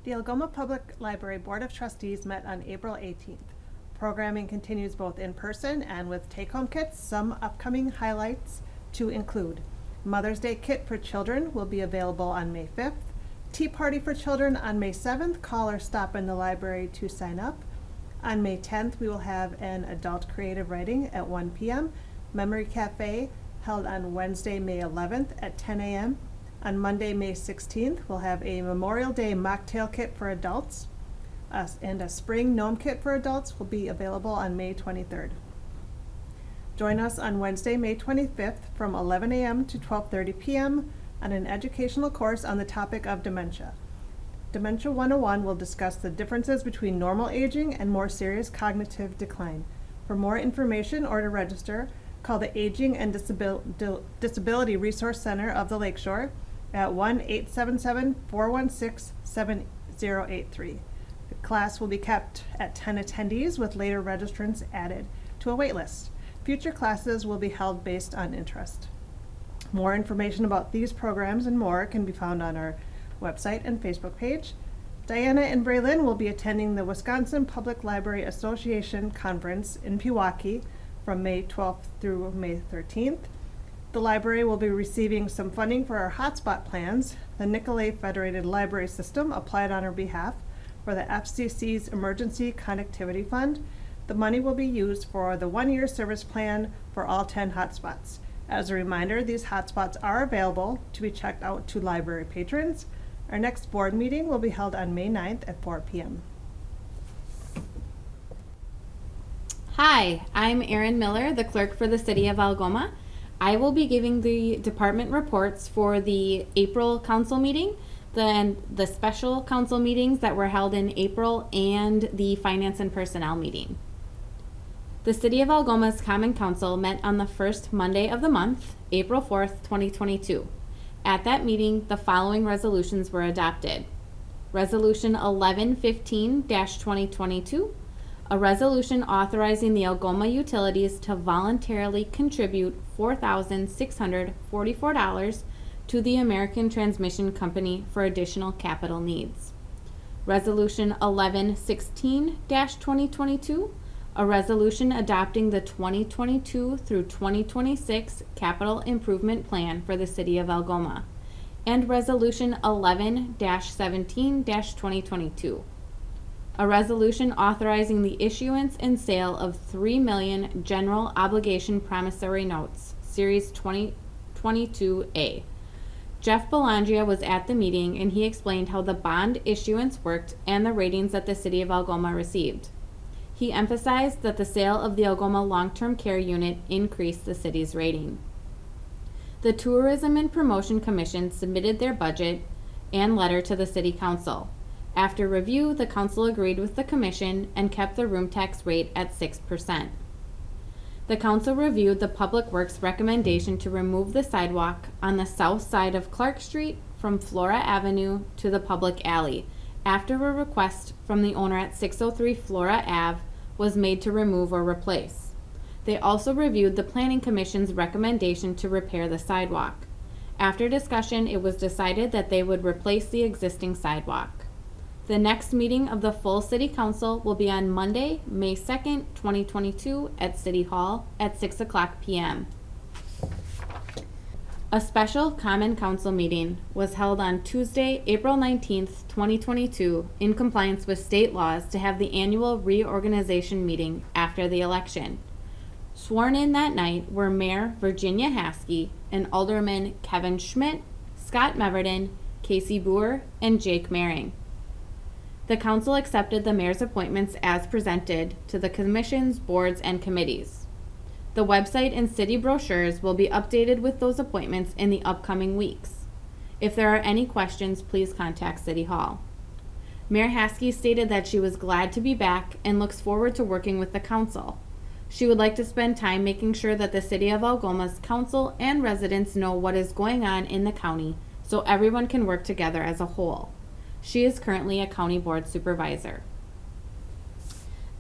The Algoma Public Library Board of Trustees met on April 18th. Programming continues both in person and with take-home kits. Some upcoming highlights to include: Mother's Day kit for children will be available on May 5th. Tea party for children on May 7th. Call or stop in the library to sign up. On May 10th, we will have an adult creative writing at 1 p.m. Memory Cafe held on Wednesday, May 11th at 10 a.m. On Monday, May 16th, we'll have a Memorial Day mocktail kit for adults, and a spring gnome kit for adults will be available on May 23rd. Join us on Wednesday, May 25th from 11 a.m. to 12:30 p.m. on an educational course on the topic of dementia. Dementia 101 will discuss the differences between normal aging and more serious cognitive decline. For more information or to register, call the Aging and Disability Resource Center of the Lakeshore at 1-877-416-7083. The class will be kept at 10 attendees with later registrants added to a waitlist. Future classes will be held based on interest. More information about these programs and more can be found on our website and Facebook page. Diana and Braylon will be attending the Wisconsin Public Library Association Conference in Pewaukee from May 12th through May 13th. The library will be receiving some funding for our hotspot plans. The Nicolay Federated Library System applied on our behalf for the FCC's Emergency Connectivity Fund. The money will be used for the one-year service plan for all 10 hotspots. As a reminder, these hotspots are available to be checked out to library patrons. Our next board meeting will be held on May 9th at 4 p.m. Hi, I'm Erin Miller, the clerk for the City of Algoma. I will be giving the department reports for the April council meeting, then the special council meetings that were held in April, and the finance and personnel meeting. The City of Algoma's Common Council met on the first Monday of the month, April 4th, 2022. At that meeting, the following resolutions were adopted. Resolution 1115-2022, a resolution authorizing the Algoma Utilities to voluntarily contribute $4,644 to the American Transmission Company for additional capital needs. Resolution 1116-2022, a resolution adopting the 2022 through 2026 capital improvement plan for the City of Algoma. And Resolution 11-17-2022, a resolution authorizing the issuance and sale of 3 million general obligation promissory notes, Series 2022A. Jeff Bellangia was at the meeting and he explained how the bond issuance worked and the ratings that the City of Algoma received. He emphasized that the sale of the Algoma Long-Term Care Unit increased the city's rating. The Tourism and Promotion Commission submitted their budget and letter to the City Council. After review, the council agreed with the commission and kept the room tax rate at 6%. The council reviewed the Public Works recommendation to remove the sidewalk on the south side of Clark Street from Flora Avenue to the public alley, after a request from the owner at 603 Flora Ave was made to remove or replace. They also reviewed the Planning Commission's recommendation to repair the sidewalk. After discussion, it was decided that they would replace the existing sidewalk. The next meeting of the full City Council will be on Monday, May 2nd, 2022 at City Hall at 6 o'clock p.m. A special Common Council meeting was held on Tuesday, April 19th, 2022 in compliance with state laws to have the annual reorganization meeting after the election. Sworn in that night were Mayor Virginia Haskey and Alderman Kevin Schmidt, Scott Meverden, Casey Boer, and Jake Mehring. The council accepted the mayor's appointments as presented to the commissions, boards, and committees. The website and city brochures will be updated with those appointments in the upcoming weeks. If there are any questions, please contact City Hall. Mayor Haskey stated that she was glad to be back and looks forward to working with the council. She would like to spend time making sure that the City of Algoma's council and residents know what is going on in the county so everyone can work together as a whole. She is currently a county board supervisor.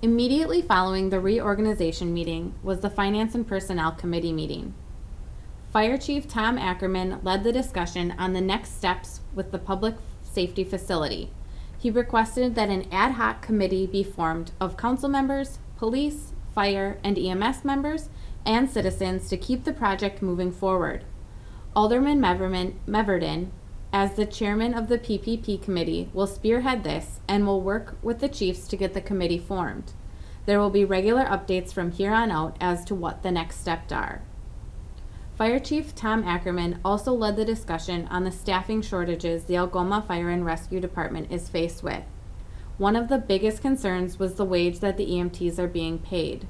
Immediately following the reorganization meeting was the Finance and Personnel Committee meeting. Fire Chief Tom Ackerman led the discussion on the next steps with the public safety facility. He He requested that an ad hoc committee be formed of council members, police, fire, and EMS members, and citizens to keep the project moving forward. Alderman Meverden, as the chairman of the PPP committee, will spearhead this and will work with the chiefs to get the committee formed. There will be regular updates from here on out as to what the next steps are. Fire Chief Tom Ackerman also led the discussion on the staffing shortages the Algoma Fire and Rescue Department is faced with. One of the biggest concerns was the wage that the EMTs are being paid.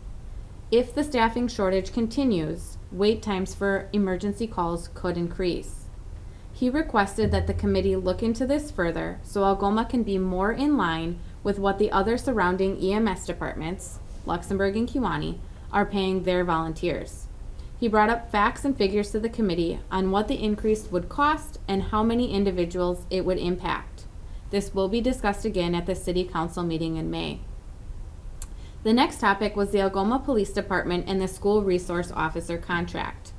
If the staffing shortage continues, wait times for emergency calls could increase. He requested that the committee look into this further so Algoma can be more in line with what the other surrounding EMS departments, Luxembourg and Kewanee, are paying their volunteers. He brought up facts and figures to the committee on what the increase would cost and how many individuals it would impact. This will be discussed again at the City Council meeting in May. The next topic was the Algoma Police Department and the School Resource Officer contract.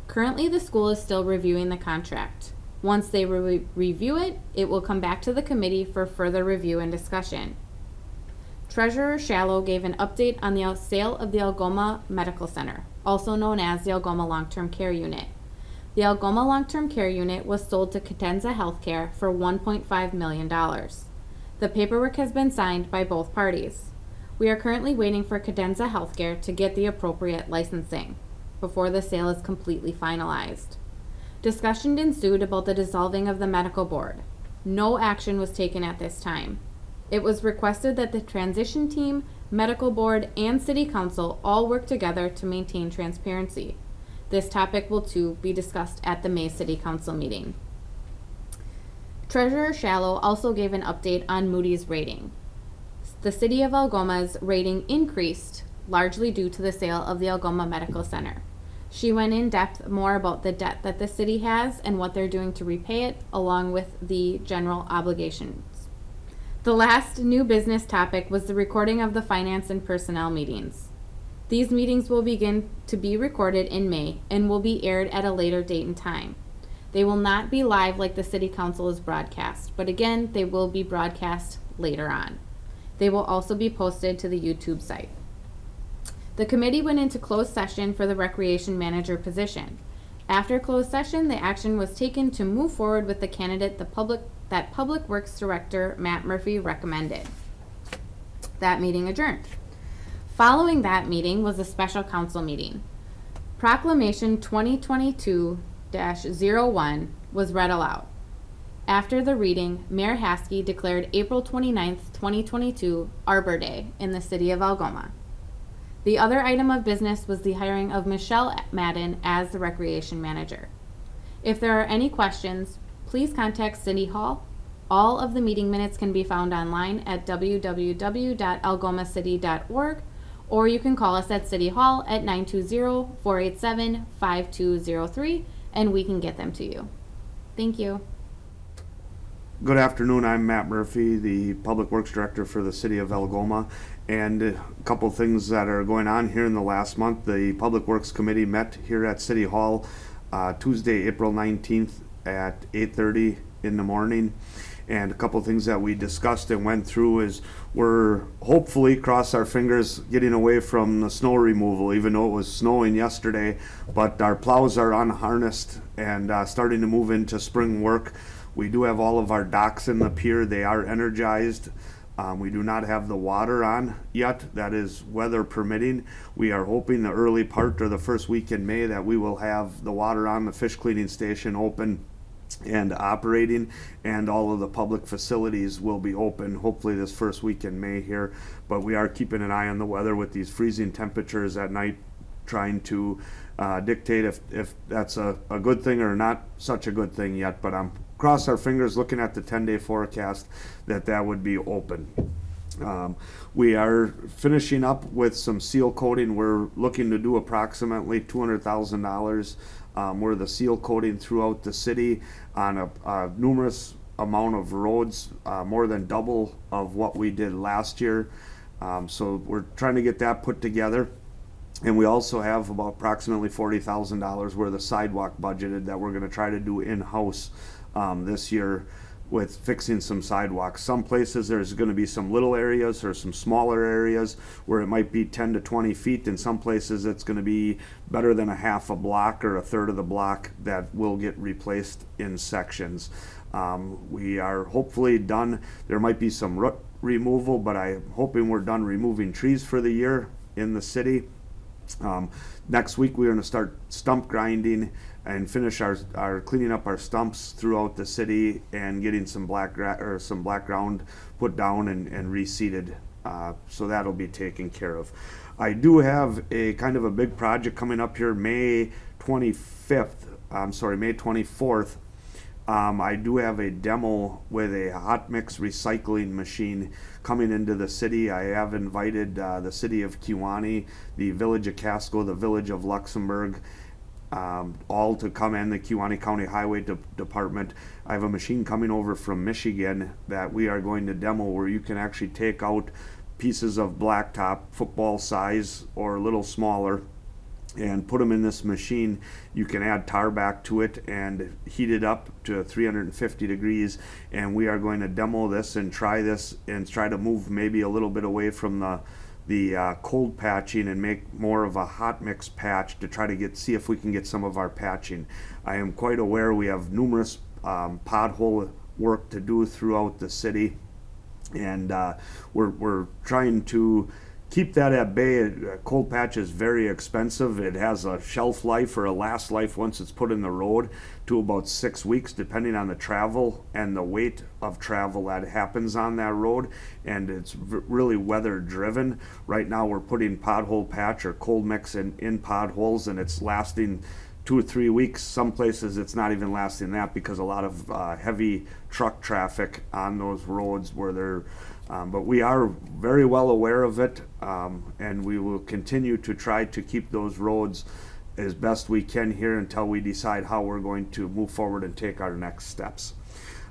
Currently, the school is still reviewing the contract. Once they review it, it will come back to the committee for further review and discussion. Treasurer Shallow gave an update on the sale of the Algoma Medical Center, also known as the Algoma Long-Term Care Unit. The Algoma Long-Term Care Unit was sold to Cadenza Healthcare for $1.5 million. The paperwork has been signed by both parties. We are currently waiting for Cadenza Healthcare to get the appropriate licensing before the sale is completely finalized. Discussion ensued about the dissolving of the medical board. No action was taken at this time. It was requested that the transition team, medical board, and city council all work together to maintain transparency. This topic will too be discussed at the May City Council meeting. Treasurer Shallow also gave an update on Moody's rating. The City of Algoma's rating increased, largely due to the sale of the Algoma Medical Center. She went in depth more about the debt that the city has and what they're doing to repay it, along with the general obligations. The last new business topic was the recording of the finance and personnel meetings. These meetings will begin to be recorded in May and will be aired at a later date and time. They will not be live like the City Council is broadcast, but again, they will be broadcast later on. They will also be posted to the YouTube site. The committee went into closed session for the recreation manager position. After closed session, the action was taken to move forward with the candidate that Public Works Director Matt Murphy recommended. That meeting adjourned. Following that meeting was a special council meeting. Proclamation 2022-01 was read aloud. After the reading, Mayor Haskey declared April 29th, 2022 Arbor Day in the city of Algoma. The other item of business was the hiring of Michelle Madden as the recreation manager. If there are any questions, please contact City Hall. All of the meeting minutes can be found online at www.algomacity.org, or you can call us at City Hall at 920-487-5203, and we can get them to you. Thank you. Good afternoon. I'm Matt Murphy, the Public Works Director for the City of Algoma. And a couple things that are going on here in the last month. The Public Works Committee met here at City Hall Tuesday, April 19th at 8:30 in the morning. And a couple things that we discussed and went through is we're hopefully, cross our fingers, getting away from the snow removal, even though it was snowing yesterday. But our plows are unharnessed and starting to move into spring work. We do have all of our docks in the pier. They are energized. We do not have the water on yet. That is weather permitting. We are hoping the early part or the first week in May that we will have the water on, the fish cleaning station open and operating, and all of the public facilities will be open hopefully this first week in May here. But we are keeping an eye on the weather with these freezing temperatures at night, trying to dictate if that's a good thing or not such a good thing yet. But I'm cross our fingers looking at the 10-day forecast that would be open. We are finishing up with some seal coating. We're looking to do approximately $200,000 worth of seal coating throughout the city on a numerous amount of roads, more than double of what we did last year. So we're trying to get that put together. And we also have about approximately $40,000 worth of sidewalk budgeted that we're going to try to do in-house this year with fixing some sidewalks. Some places there's going to be some little areas or some smaller areas where it might be 10 to 20 feet. In some places it's going to be better than a half a block or a third of the block that will get replaced in sections. We are hopefully done. There might be some root removal, but I'm hoping we're done removing trees for the year in the city. Next week we're going to start stump grinding and finish our cleaning up our stumps throughout the city and getting some black ground put down and reseeded. So that'll be taken care of. I do have a kind of a big project coming up here May 24th. I do have a demo with a hot mix recycling machine coming into the city. I have invited the city of Kewanee, the village of Casco, the village of Luxembourg, all to come in, the Kewanee County Highway Department. I have a machine coming over from Michigan that we are going to demo where you can actually take out pieces of blacktop, football size or a little smaller, and put them in this machine. You can add tar back to it and heat it up to 350 degrees, and we are going to demo this and try to move maybe a little bit away from the cold patching and make more of a hot mix patch to try to see if we can get some of our patching. I am quite aware we have numerous pothole work to do throughout the city, and we're trying to keep that at bay. Cold patch is very expensive. It has a shelf life or a last life once it's put in the road to about 6 weeks, depending on the travel and the weight of travel that happens on that road, and it's really weather driven. Right now we're putting pothole patch or cold mix in potholes, and it's lasting 2 or 3 weeks. Some places it's not even lasting that because a lot of heavy truck traffic on those roads where they're but we are very well aware of it, and we will continue to try to keep those roads as best we can here until we decide how we're going to move forward and take our next steps.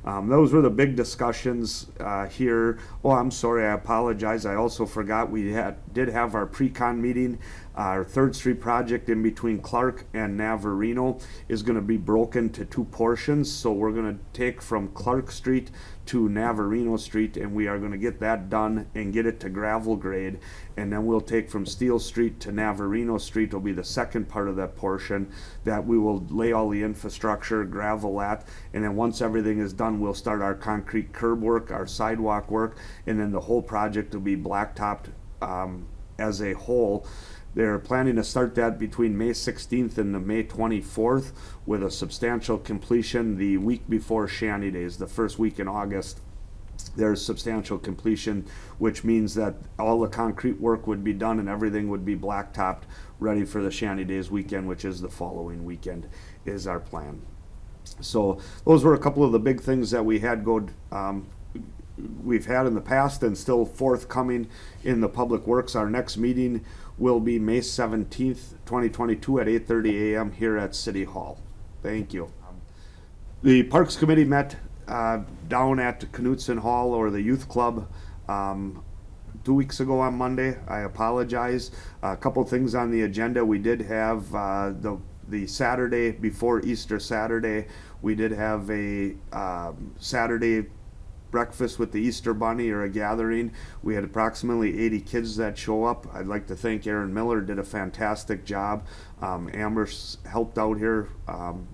Those were the big discussions here. Oh, I'm sorry, I apologize. I also forgot we did have our pre-con meeting. Our 3rd Street project in between Clark and Navarino is going to be broken to 2 portions. So we're going to take from Clark Street to Navarino Street, and we are going to get that done and get it to gravel grade. And then we'll take from Steel Street to Navarino Street will be the second part of that portion that we will lay all the infrastructure, gravel at, and then once everything is done, we'll start our concrete curb work, our sidewalk work, and then the whole project will be blacktopped as a whole. They're planning to start that between May 16th and the May 24th with a substantial completion the week before Shanty Days, the first week in August. There's substantial completion, which means that all the concrete work would be done and everything would be blacktopped, ready for the Shanty Days weekend, which is the following weekend, is our plan. So those were a couple of the big things that we had we've had in the past and still forthcoming in the Public Works. Our next meeting will be May 17th, 2022 at 8:30 a.m. here at City Hall. Thank you. The Parks Committee met down at Knutson Hall or the Youth Club 2 weeks ago on Monday. I apologize. A couple things on the agenda. We did have the Saturday before Easter Saturday, we did have a Saturday breakfast with the Easter Bunny, or a gathering. We had approximately 80 kids that show up. I'd like to thank Aaron Miller, did a fantastic job. Amber helped out here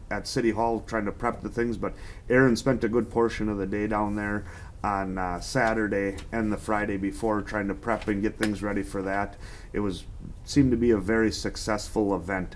at City Hall trying to prep the things, but Aaron spent a good portion of the day down there on Saturday and the Friday before trying to prep and get things ready for that. It seemed to be a very successful event.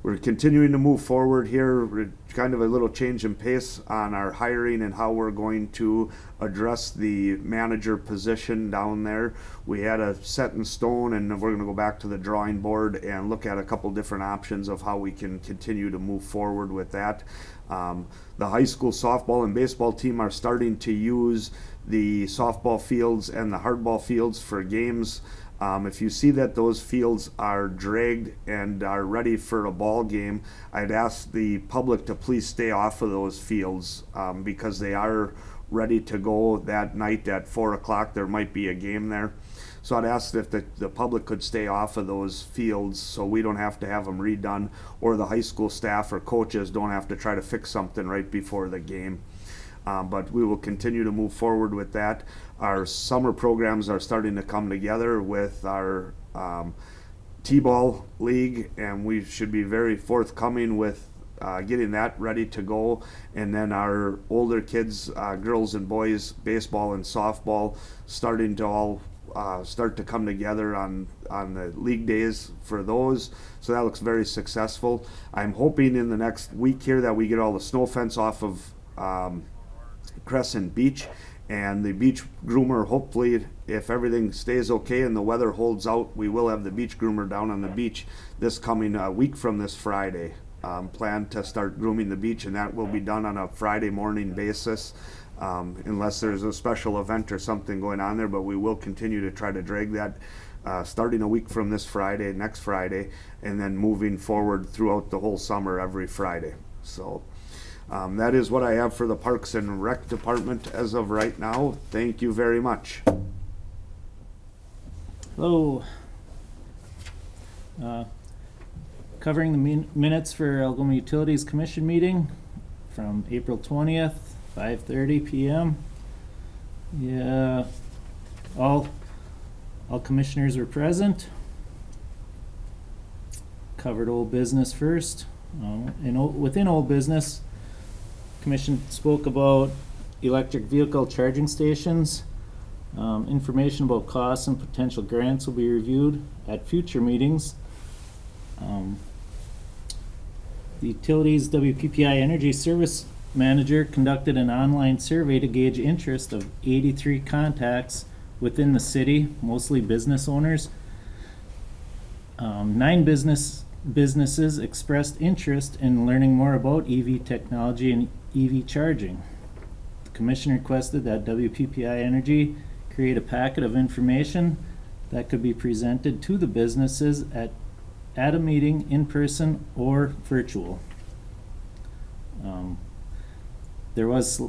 We're continuing to move forward here. We're kind of a little change in pace on our hiring and how we're going to address the manager position down there. We had a set in stone, and we're going to go back to the drawing board and look at a couple different options of how we can continue to move forward with that. The high school softball and baseball team are starting to use the softball fields and the hardball fields for games. If you see that those fields are dragged and are ready for a ball game, I'd ask the public to please stay off of those fields because they are ready to go that night at 4 o'clock. There might be a game there. So I'd ask if the public could stay off of those fields so we don't have to have them redone, or the high school staff or coaches don't have to try to fix something right before the game. But we will continue to move forward with that. Our summer programs are starting to come together with our T-ball league, and we should be very forthcoming with getting that ready to go. And then our older kids, girls and boys, baseball and softball, starting to all start to come together on the league days for those. So that looks very successful. I'm hoping in the next week here that we get all the snow fence off of Crescent Beach, and the beach groomer, hopefully, if everything stays okay and the weather holds out, we will have the beach groomer down on the beach this coming week from this Friday. Plan to start grooming the beach, and that will be done on a Friday morning basis, unless there's a special event or something going on there. But we will continue to try to drag that starting a week from this Friday, next Friday, and then moving forward throughout the whole summer every Friday. So that is what I have for the Parks and Rec Department as of right now. Thank you very much. Hello. Covering the minutes for Algoma Utilities Commission meeting from April 20th, 5:30 p.m. Yeah, all commissioners were present. Covered old business first. Within old business, Commission spoke about electric vehicle charging stations. Information about costs and potential grants will be reviewed at future meetings. The Utilities WPPI Energy Service Manager conducted an online survey to gauge interest of 83 contacts within the city, mostly business owners. 9 businesses expressed interest in learning more about EV technology and EV charging. The Commission requested that WPPI Energy create a packet of information that could be presented to the businesses at a meeting, in person or virtual. There was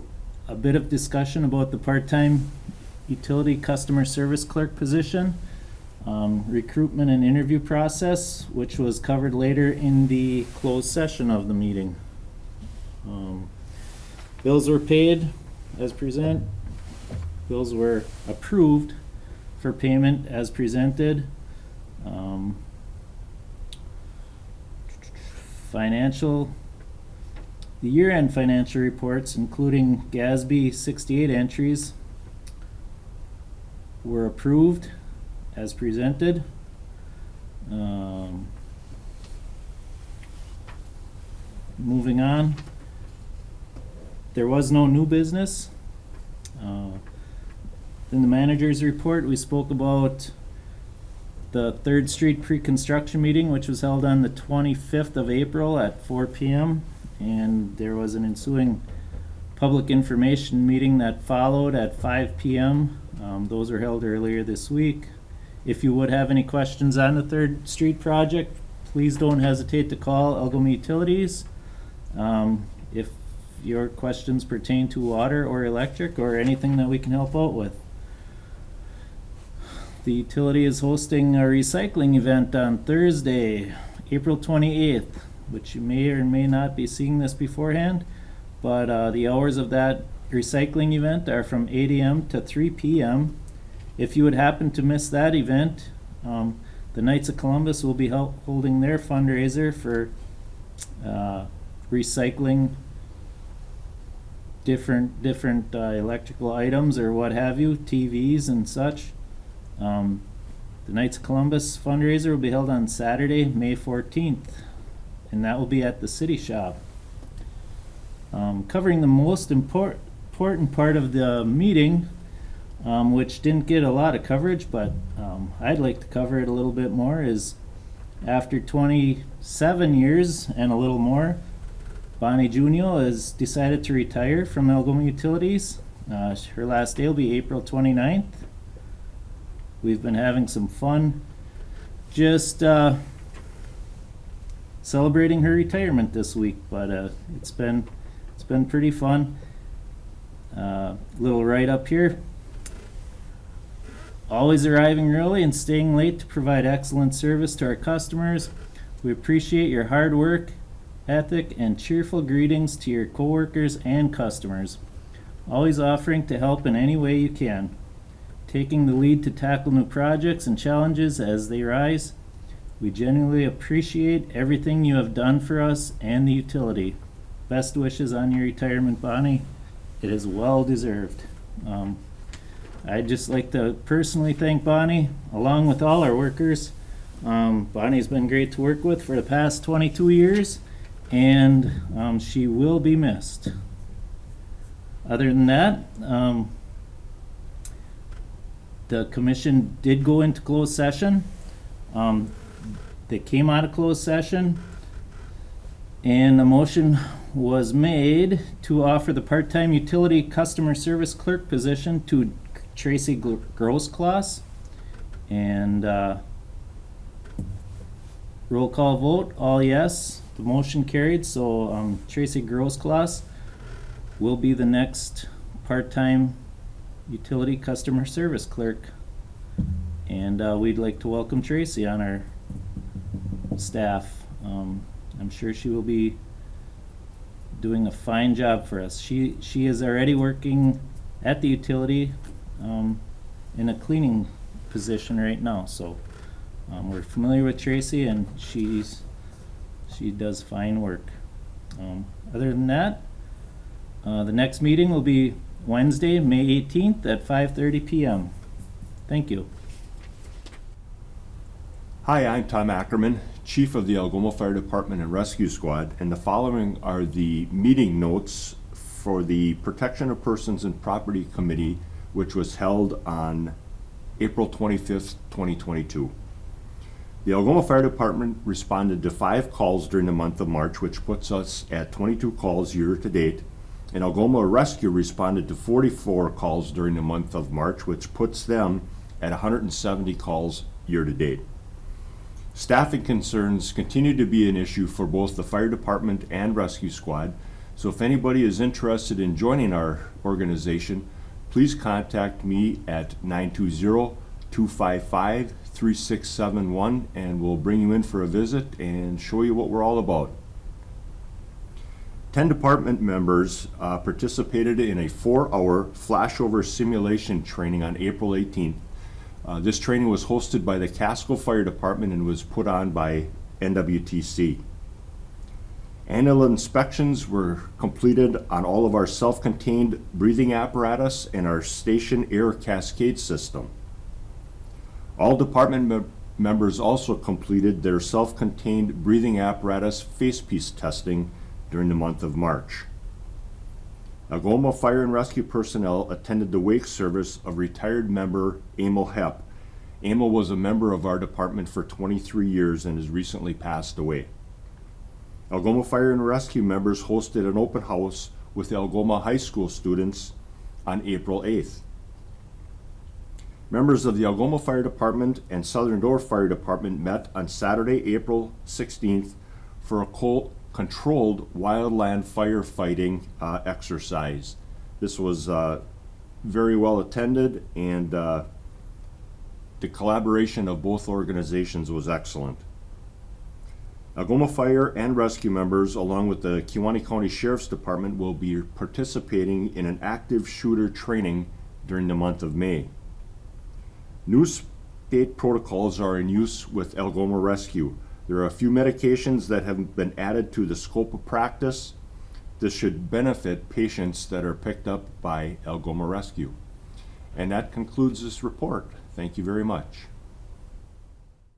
a bit of discussion about the part-time utility customer service clerk position, recruitment and interview process, which was covered later in the closed session of the meeting. Bills were paid as presented. Bills were approved for payment as presented. The year-end financial reports, including GASB 68 entries, were approved as presented. Moving on, there was no new business. In the manager's report, we spoke about the 3rd Street pre-construction meeting, which was held on the 25th of April at 4 p.m. And there was an ensuing public information meeting that followed at 5 p.m. Those were held earlier this week. If you would have any questions on the 3rd Street project, please don't hesitate to call Algoma Utilities. If your questions pertain to water or electric or anything that we can help out with. The utility is hosting a recycling event on Thursday, April 28th, which you may or may not be seeing this beforehand, but the hours of that recycling event are from 8 a.m. to 3 p.m. If you would happen to miss that event, the Knights of Columbus will be holding their fundraiser for recycling different electrical items or what have you, TVs and such. The Knights of Columbus fundraiser will be held on Saturday, May 14th, and that will be at the City Shop. Covering the most important part of the meeting, which didn't get a lot of coverage, but I'd like to cover it a little bit more, is after 27 years and a little more, Bonnie Junio has decided to retire from Algoma Utilities. Her last day will be April 29th. We've been having some fun just celebrating her retirement this week, but it's been pretty fun. Little write up here. Always arriving early and staying late to provide excellent service to our customers. We appreciate your hard work, ethic, and cheerful greetings to your coworkers and customers. always offering to help in any way you can, taking the lead to tackle new projects and challenges as they rise. We genuinely appreciate everything you have done for us and the utility. Best wishes on your retirement, Bonnie. It is well deserved. I'd just like to personally thank Bonnie, along with all our workers. Bonnie's been great to work with for the past 22 years, and she will be missed. Other than that, the commission did go into closed session. They came out of closed session, and a motion was made to offer the part-time utility customer service clerk position to Tracy Grossclass. And roll call vote, all yes. The motion carried, so Tracy Grossclass will be the next part-time utility customer service clerk. And we'd like to welcome Tracy on our staff. I'm sure she will be doing a fine job for us. She is already working at the utility in a cleaning position right now, so we're familiar with Tracy, and she does fine work. Other than that, the next meeting will be Wednesday, May 18th at 5:30 p.m. Thank you. Hi, I'm Tom Ackerman, Chief of the Algoma Fire Department and Rescue Squad, and the following are the meeting notes for the Protection of Persons and Property Committee, which was held on April 25th, 2022. The Algoma Fire Department responded to 5 calls during the month of March, which puts us at 22 calls year to date. And Algoma Rescue responded to 44 calls during the month of March, which puts them at 170 calls year to date. Staffing concerns continue to be an issue for both the fire department and rescue squad. So if anybody is interested in joining our organization, please contact me at 920-255-3671, and we'll bring you in for a visit and show you what we're all about. 10 department members participated in a 4-hour flashover simulation training on April 18th. This training was hosted by the Casco Fire Department and was put on by NWTC. Annual inspections were completed on all of our self-contained breathing apparatus and our station air cascade system. All department members also completed their self-contained breathing apparatus facepiece testing during the month of March. Algoma Fire and Rescue personnel attended the wake service of retired member Emil Hepp. Emil was a member of our department for 23 years and has recently passed away. Algoma Fire and Rescue members hosted an open house with Algoma High School students on April 8th. Members of the Algoma Fire Department and Southern Door Fire Department met on Saturday, April 16th for a controlled wildland firefighting exercise. This was very well attended, and the collaboration of both organizations was excellent. Algoma Fire and Rescue members, along with the Kewaunee County Sheriff's Department, will be participating in an active shooter training during the month of May. New state protocols are in use with Algoma Rescue. There are a few medications that have been added to the scope of practice. This should benefit patients that are picked up by Algoma Rescue. And that concludes this report. Thank you very much.